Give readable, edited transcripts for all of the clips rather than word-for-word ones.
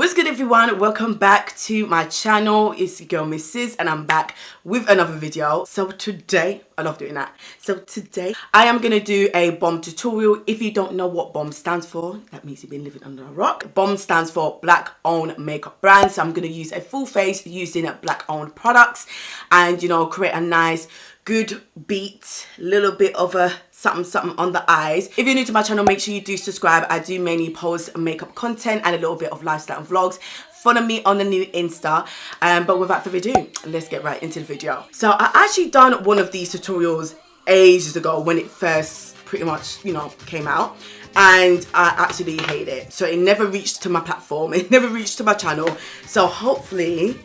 What's good, everyone? Welcome back to my channel. It's your girl Mrs. and I'm back with another video. So today, I love doing that. So today I am going to do a B.O.M.B tutorial. If you don't know what B.O.M.B stands for, that means you've been living under a rock. B.O.M.B stands for Black Owned Makeup Brand. So I'm going to use a full face using Black Owned products and, you know, create a nice good beat, little bit of a something on the eyes. If you're new to my channel, make sure you do subscribe. I do mainly post makeup content and a little bit of lifestyle and vlogs. Follow me on the new Insta. But without further ado, let's get right into the video. So I actually done one of these tutorials ages ago when it first pretty much, you know, came out, and I actually hate it. So it never reached to my platform, it never reached to my channel. So hopefully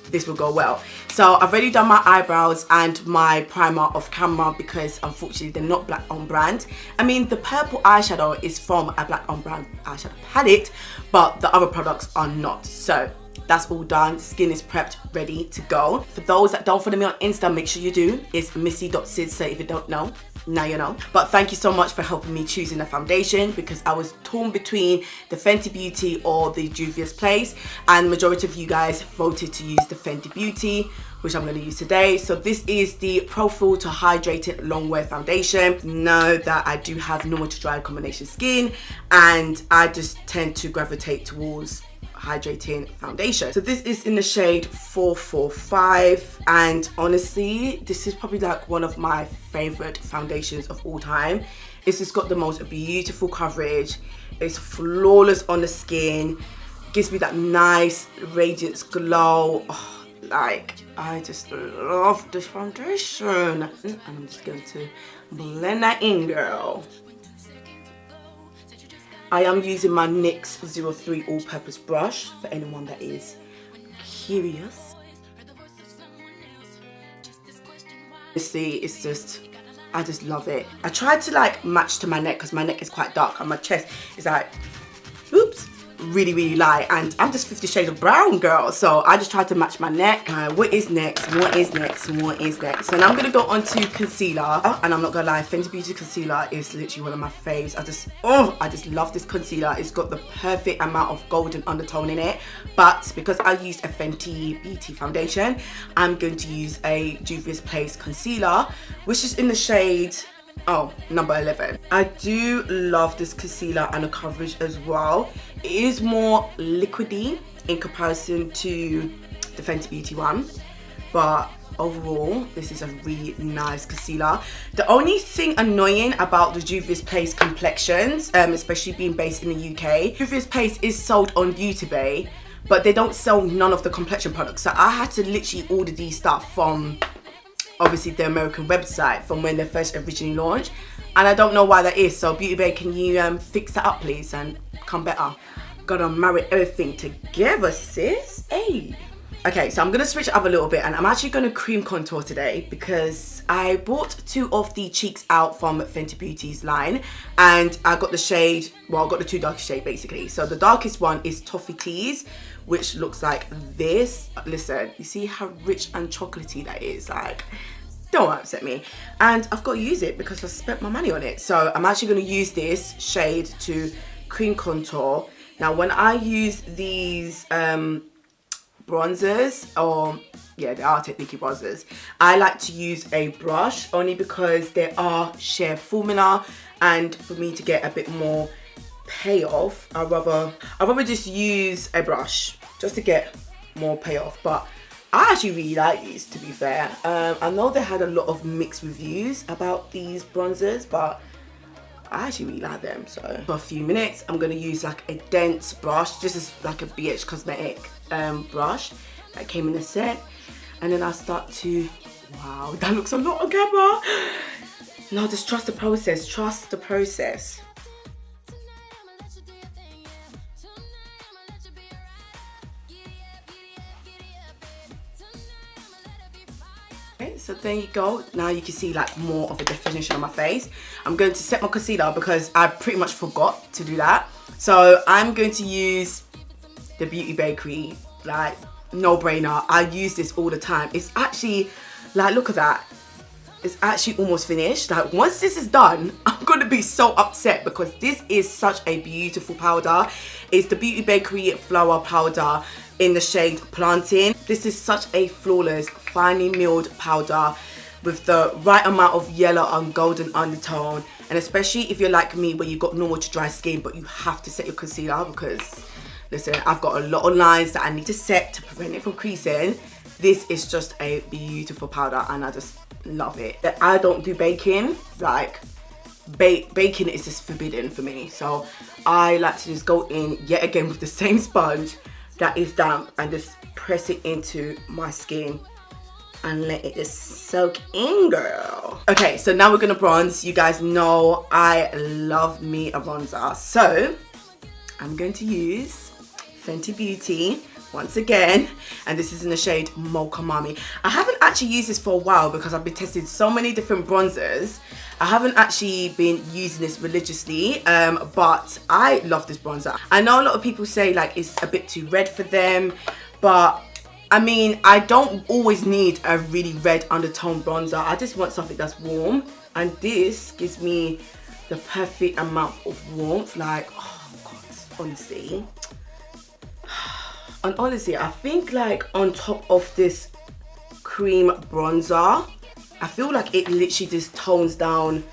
this will go well. So I've already done my eyebrows and my primer off camera because unfortunately they're not Black Owned brand. I mean, the purple eyeshadow is from a Black Owned brand eyeshadow palette, but the other products are not. So that's all done. Skin is prepped, ready to go. For those that don't follow me on Insta, make sure you do. It's missy.sid, so if you don't know, now you know. But thank you so much for helping me choosing a foundation because I was torn between the Fenty Beauty or the Juvia's Place, and majority of you guys voted to use the Fenty Beauty, which I'm going to use today. So this is the Pro Filter Hydrated Long Wear Foundation. Know that I do have normal to dry combination skin, and I just tend to gravitate towards hydrating foundation. So this is in the shade 445, and honestly this is probably like one of my favorite foundations of all time. It's just got the most beautiful coverage, it's flawless on the skin, gives me that nice radiance glow. Oh, like, I just love this foundation, and I'm just going to blend that in, girl. I am using my NYX 03 all-purpose brush for anyone that is curious. Honestly, it's just, I just love it. I tried to like match to my neck because my neck is quite dark and my chest is like, oops, really light, and I'm just 50 shades of brown, girl. So I just tried to match my neck. What is next? So now I'm gonna go on to concealer, and I'm not gonna lie, Fenty Beauty concealer is literally one of my faves. I just love this concealer. It's got the perfect amount of golden undertone in it, but because I used a Fenty Beauty foundation, I'm going to use a Juvia's Place concealer, which is in the shade number 11. I do love this concealer and the coverage as well. It is more liquidy in comparison to the Fenty Beauty one, but overall this is a really nice concealer. The only thing annoying about the Juvia's Place complexions, especially being based in the UK, Juvia's Place is sold on Beauty Bay, but they don't sell none of the complexion products. So I had to literally order these stuff from obviously the American website from when they first originally launched, and I don't know why that is. So Beauty Bay, can you fix that up please and come better? Gotta marry everything together, sis. Hey. Okay, so I'm gonna switch it up a little bit, and I'm actually gonna cream contour today because I bought two of the cheeks out from Fenty Beauty's line, and I got the shade, well, I got the two darkest shade basically. So the darkest one is Toffee Tease, which looks like this. Listen, you see how rich and chocolatey that is? Like, don't upset me. And I've got to use it because I spent my money on it. So I'm actually going to use this shade to cream contour. Now, when I use these bronzers, or yeah, they are technically bronzers, I like to use a brush only because they are sheer formula, and for me to get a bit more payoff, I'd rather just use a brush just to get more payoff. But I actually really like these, to be fair. I know they had a lot of mixed reviews about these bronzers, but I actually really like them. So for a few minutes I'm gonna use like a dense brush, just as like a BH Cosmetic brush that came in the set, and then I'll start to, wow, that looks a lot on camera. No, just trust the process, trust the process. Okay, so there you go. Now you can see like more of a definition on my face. I'm going to set my concealer because I pretty much forgot to do that. So I'm going to use the Beauty Bakery, like no brainer. I use this all the time. It's actually like, look at that. is actually almost finished. Like once this is done, I'm gonna be so upset because this is such a beautiful powder. It's the Beauty Bakery Flower Powder in the shade Planting. This is such a flawless, finely milled powder with the right amount of yellow and golden undertone. And especially if you're like me where you've got normal to dry skin but you have to set your concealer, because listen, I've got a lot of lines that I need to set to prevent it from creasing. This is just a beautiful powder and I just love it. I don't do baking, like baking is just forbidden for me. So I like to just go in yet again with the same sponge that is damp and just press it into my skin and let it just soak in, girl. Okay, so now we're gonna bronze. You guys know I love me a bronzer. So I'm going to use Fenty Beauty once again, and this is in the shade Mocha Mami. I haven't actually used this for a while because I've been testing so many different bronzers. I haven't actually been using this religiously, but I love this bronzer. I know a lot of people say like it's a bit too red for them, but I mean, I don't always need a really red undertone bronzer. I just want something that's warm, and this gives me the perfect amount of warmth. Like, oh God, honestly. And honestly, I think like on top of this cream bronzer, I feel like it literally just tones down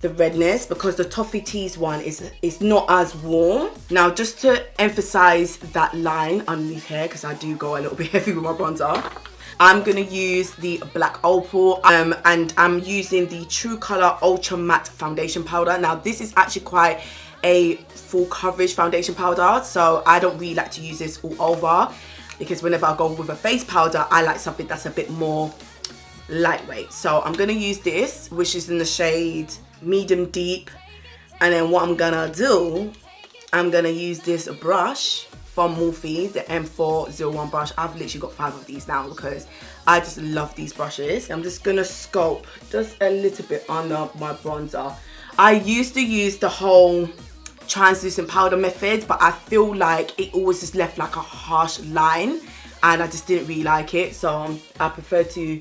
the redness because the Toffee Tease one is not as warm. Now, just to emphasize that line underneath here, because I do go a little bit heavy with my bronzer, I'm gonna use the Black Opal, and I'm using the True Color Ultra Matte Foundation Powder. Now, this is actually quite a full coverage foundation powder, so I don't really like to use this all over because whenever I go with a face powder, I like something that's a bit more lightweight. So I'm gonna use this, which is in the shade Medium Deep, and then what I'm gonna do, I'm gonna use this brush from Morphe, the M401 brush. I've literally got 5 of these now because I just love these brushes. I'm just gonna sculpt just a little bit under my bronzer. I used to use the whole translucent powder method, but I feel like it always just left like a harsh line and I just didn't really like it, so I prefer to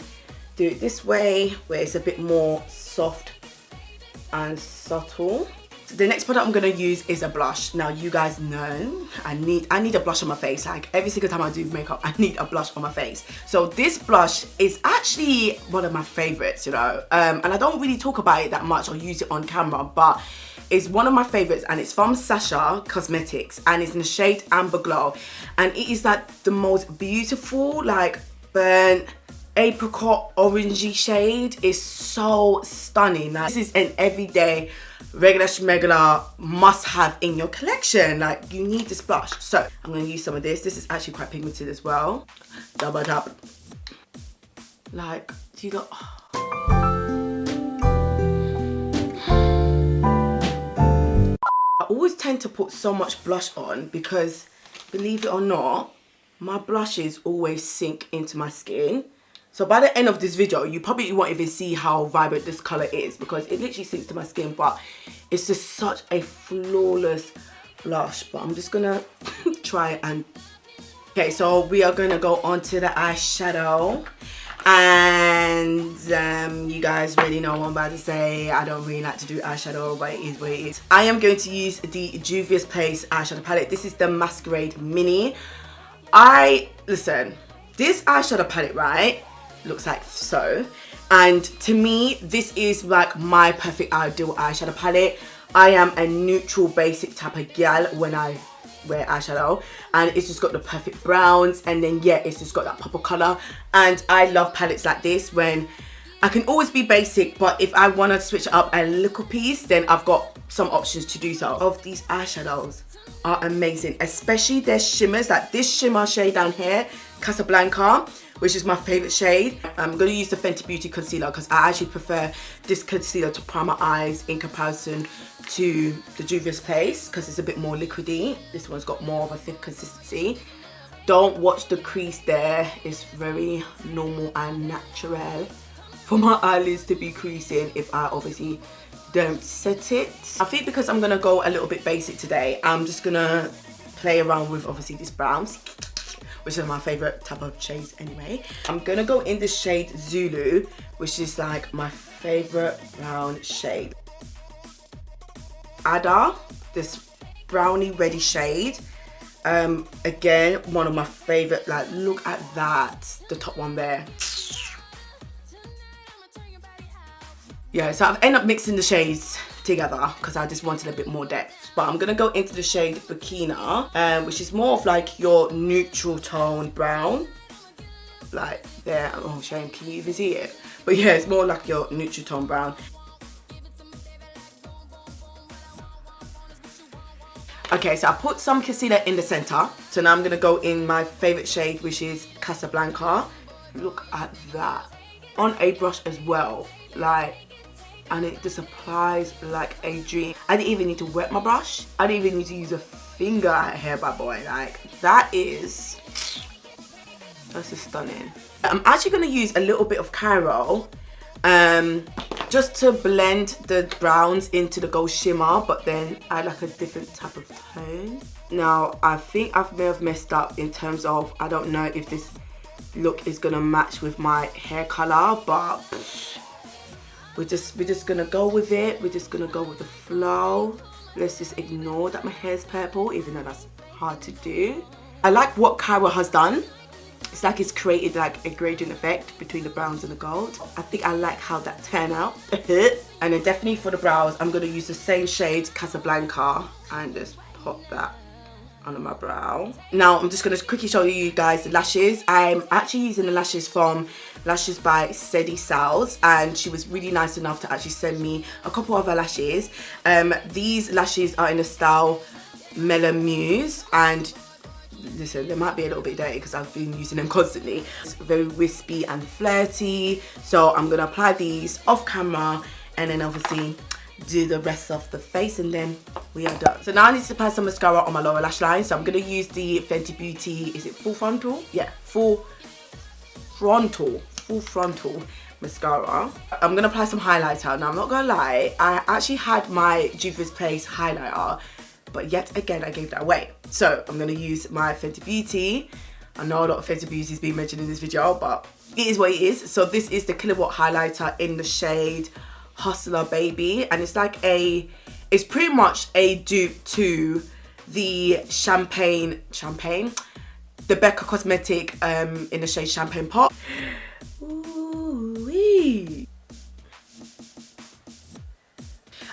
do it this way where it's a bit more soft and subtle. So the next product I'm gonna use is a blush. Now, you guys know I need a blush on my face. Like every single time I do makeup, I need a blush on my face. So this blush is actually one of my favorites, you know, and I don't really talk about it that much or use it on camera, but it's one of my favorites, and it's from Sasha Cosmetics, and it's in the shade Amber Glow, and it is like the most beautiful like burnt apricot orangey shade. Is so stunning. Like, this is an everyday regular must have in your collection. Like, you need this blush. So I'm going to use some of this. This is actually quite pigmented as well. Double tap. Like, do you got... I always tend to put so much blush on because, believe it or not, my blushes always sink into my skin. So by the end of this video, you probably won't even see how vibrant this color is because it literally sinks to my skin, but it's just such a flawless blush. But I'm just gonna try and... Okay, so we are gonna go on to the eyeshadow. And you guys already know what I'm about to say. I don't really like to do eyeshadow, but it is what it is. I am going to use the Juvia's Place eyeshadow palette. This is the Masquerade Mini. Listen, this eyeshadow palette, right, looks like so. And to me, this is like my perfect ideal eyeshadow palette. I am a neutral basic type of gal when I wear eyeshadow, and it's just got the perfect browns, and then yeah, it's just got that pop of color. And I love palettes like this when I can always be basic, but if I want to switch up a little piece, then I've got some options to do so. Of these eyeshadows are amazing, especially their shimmers, like this shimmer shade down here, Casablanca, which is my favorite shade. I'm going to use the Fenty Beauty concealer because I actually prefer this concealer to prime my eyes in comparison to the Juvia's Place because it's a bit more liquidy. This one's got more of a thick consistency. Don't watch the crease there. It's very normal and natural for my eyelids to be creasing if I obviously don't set it. I think because I'm going to go a little bit basic today, I'm just going to play around with obviously these browns. which is my favorite type of shades anyway. I'm gonna go in the shade Zulu, which is like my favorite brown shade. Ada, this brownie ready shade. Again, one of my favorite. Like, look at that, the top one there. Yeah, so I've ended up mixing the shades together because I just wanted a bit more depth. But I'm gonna go into the shade Burkina, which is more of like your neutral tone brown. Like there, oh shame, can you even see it? But yeah, it's more like your neutral tone brown. Okay, so I put some concealer in the center. So now I'm gonna go in my favorite shade, which is Casablanca. Look at that. On a brush as well, like, and it just applies like a dream. I didn't even need to wet my brush. I didn't even need to use a finger here, my boy. Like, that's just stunning. I'm actually gonna use a little bit of Cairo, just to blend the browns into the gold shimmer, but then add like a different type of tone. Now, I think I may have messed up in terms of, I don't know if this look is gonna match with my hair color, but we're just gonna go with it. We're just gonna go with the flow. Let's just ignore that my hair's purple, even though that's hard to do. I like what Cairo has done. It's like it's created like a gradient effect between the browns and the gold. I think I like how that turned out. And then definitely for the brows, I'm gonna use the same shade, Casablanca, and just pop that under my brow. Now I'm just gonna quickly show you guys the lashes. I'm actually using the lashes from Lashes by Sadie Salz, and she was really nice enough to actually send me a couple of her lashes. These lashes are in the style Melamuse, and listen, they might be a little bit dirty because I've been using them constantly. It's very wispy and flirty, so I'm gonna apply these off camera and then obviously do the rest of the face, and then we are done. So now I need to apply some mascara on my lower lash line. So I'm gonna use the Fenty Beauty, is it Full Frontal? Yeah, Full Frontal mascara. I'm gonna apply some highlighter. Now I'm not gonna lie, I actually had my Juvia's Place highlighter, but yet again I gave that away. So I'm gonna use my Fenty Beauty. I know a lot of Fenty Beauty is being mentioned in this video, but it is what it is. So this is the Kilowatt highlighter in the shade Hustler Baby, and it's like it's pretty much a dupe to the the Becca Cosmetic in the shade Champagne Pop. Ooh-wee.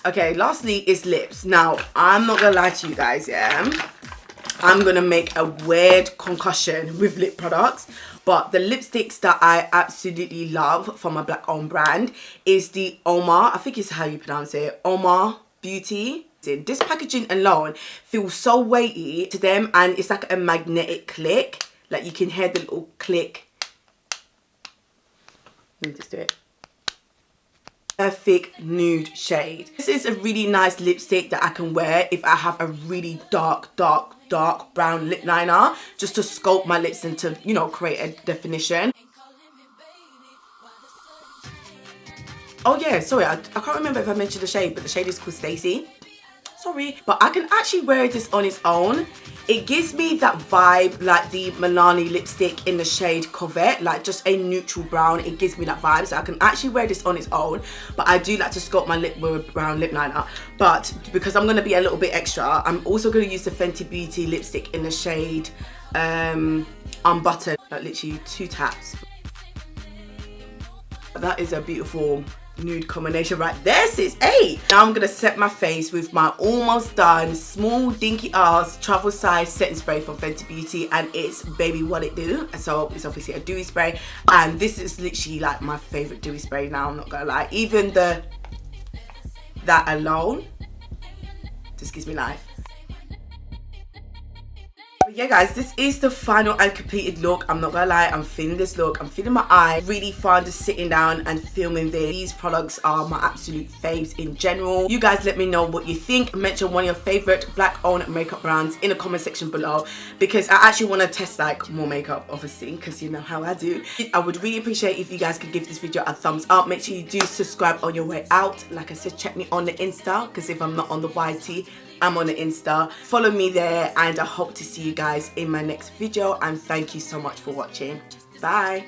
Okay, lastly is lips. Now, I'm not gonna lie to you guys, yeah? I'm gonna make a weird concussion with lip products, but the lipsticks that I absolutely love from my Black-owned brand is the Omar, I think it's how you pronounce it, Omar Beauty. This packaging alone feels so weighty to them, and it's like a magnetic click. Like, you can hear the little click. Let me just do it. Perfect nude shade. This is a really nice lipstick that I can wear if I have a really dark brown lip liner, just to sculpt my lips and to, you know, create a definition. Oh yeah, sorry, I can't remember if I mentioned the shade, but the shade is called Stacy. Sorry, but I can actually wear this on its own. It gives me that vibe like the Milani lipstick in the shade Corvette, like just a neutral brown. It gives me that vibe, so I can actually wear this on its own, but I do like to sculpt my lip with a brown lip liner. But because I'm gonna be a little bit extra, I'm also gonna use the Fenty Beauty lipstick in the shade Unbuttoned, like literally 2 taps. That is a beautiful nude combination right there, sis. Hey, now I'm gonna set my face with my almost done small dinky ass travel size setting spray from Fenty Beauty, and it's Baby What It Do. So it's obviously a dewy spray, and this is literally like my favorite dewy spray now, I'm not gonna lie. Even that alone just gives me life. But yeah guys, this is the final and completed look. I'm not gonna lie, I'm feeling this look, I'm feeling my eye. Really fun just sitting down and filming this. These products are my absolute faves in general. You guys let me know what you think. Mention one of your favorite black owned makeup brands in the comment section below, because I actually want to test like more makeup, obviously, because you know how I do. I would really appreciate if you guys could give this video a thumbs up. Make sure you do subscribe on your way out. Like I said, check me on the Insta, because if I'm not on the YT, I'm on the Insta. Follow me there, and I hope to see you guys in my next video, and thank you so much for watching. Bye.